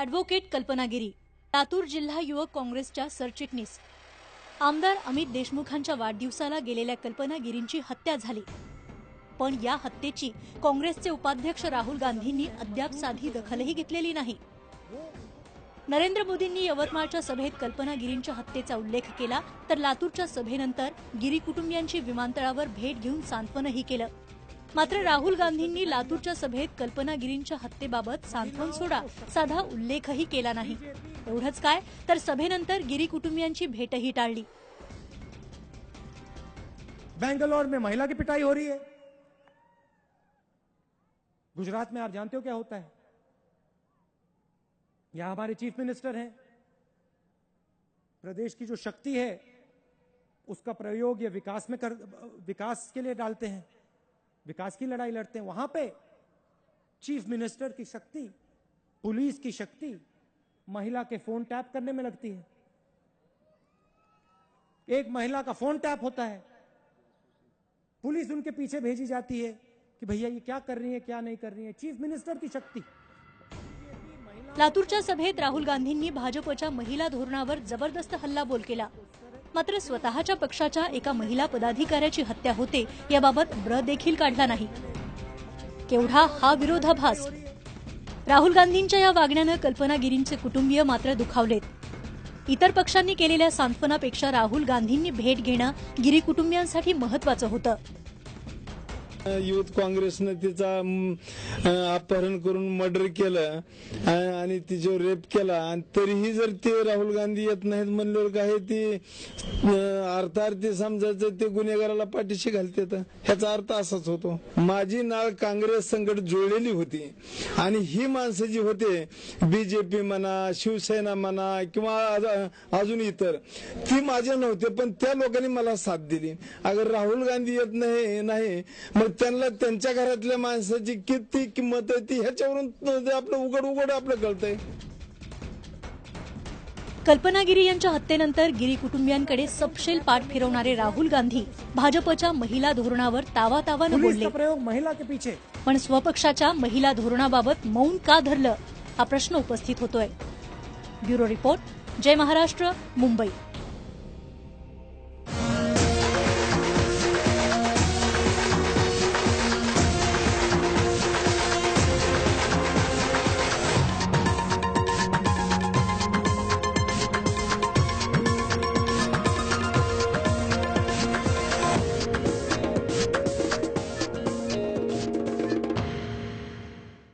Advocate Kalpana Giri, Latur जिल्हा युवक काँग्रेसच्या सरचिटणीस। आमदार अमित देशमुखांच्या वाढदिवसाला गेलेल्या कल्पना गिरींची हत्या झाली, पण या हत्येची काँग्रेसचे उपाध्यक्ष राहुल गांधींनी अद्याप साधी दखलही घेतलेली नाही। नरेंद्र मोदींनी यवतमाळच्या सभेत कल्पना गिरींच्या हत्येचा उल्लेख केला, तर लातूरच्या सभेनंतर गिरी कुटुंबियांची विमानतळावर भेट घेऊन सांत्वनही केलं। मात्र राहुल गांधींनी लातूरच्या सभेत कल्पना गिरींच्या हत्येबाबत सांत्वन सोडा साधा उल्लेखही केला नाही। एवढंच काय, तर सभेनंतर गिरी कुटुंबियांची भेटही टाळली। बेंगलोर में महिला की पिटाई हो रही है, गुजरात में आप जानते हो क्या होता है। यहां हमारे चीफ मिनिस्टर हैं, प्रदेश की जो शक्ति है उसका प्रयोग ये विकास के लिए डालते हैं, विकास की लड़ाई लड़ते हैं। वहां पे चीफ मिनिस्टर की शक्ति, पुलिस की शक्ति महिला के फोन टैप करने में लगती है। एक महिला का फोन टैप होता है, पुलिस उनके पीछे भेजी जाती है कि भैया ये क्या कर रही है, क्या नहीं कर रही है। चीफ मिनिस्टर की शक्ति। लातूरच्या सभेत राहुल गांधींनी भाजपच्या महिला धोरणावर जबरदस्त हल्लाबोल केला। मात्र स्वतःच्या पक्षाच्या एका महिला पदाधिकाऱ्याची हत्या होते याबाबत ब्र देखील काढला नाही। केवढा हा विरोधाभास। राहुल गांधींच्या या वागण्यानं कल्पना गिरींचे कुटुंबीय मात्र दुखावलेत। इतर पक्षांनी केलेल्या सांत्वनापेक्षा राहुल गांधींनी भेट घेणं गिरी कुटुंबियांसाठी महत्त्वाचं होतं। युथ काँग्रेसने तिचा अपहरण करून मर्डर केलं आणि तिच्यावर रेप केला, आणि तरीही जर ते राहुल गांधी येत नाहीत म्हणल्यावर काय ती अर्थार्थी समजायचं ते गुन्हेगाराला पाठीशी घालतात, ह्याचा अर्थ असाच होतो। माझी नाळ काँग्रेस संघट जोडलेली होती आणि ही माणसं जी होते, बीजेपी म्हणा, शिवसेना म्हणा किंवा अजून इतर, ती माझे नव्हते, पण त्या लोकांनी मला साथ दिली। अगर राहुल गांधी येत नाही मग त्यांना त्यांच्या घरातल्या माणसाची किती किंमत आहे ती ह्याच्यावरून आपलं उघड आपलं कळतंय। कल्पना गिरी यांच्या हत्येनंतर गिरी कुटुंबियांकडे सपशेल पाठ फिरवणारे राहुल गांधी भाजपच्या महिला धोरणावर तावातावानं बोलले, प्रयोग महिला के पीछे, पण स्वपक्षाच्या महिला धोरणाबाबत मौन का धरलं हा प्रश्न उपस्थित होतोय। ब्युरो रिपोर्ट, जय महाराष्ट्र, मुंबई।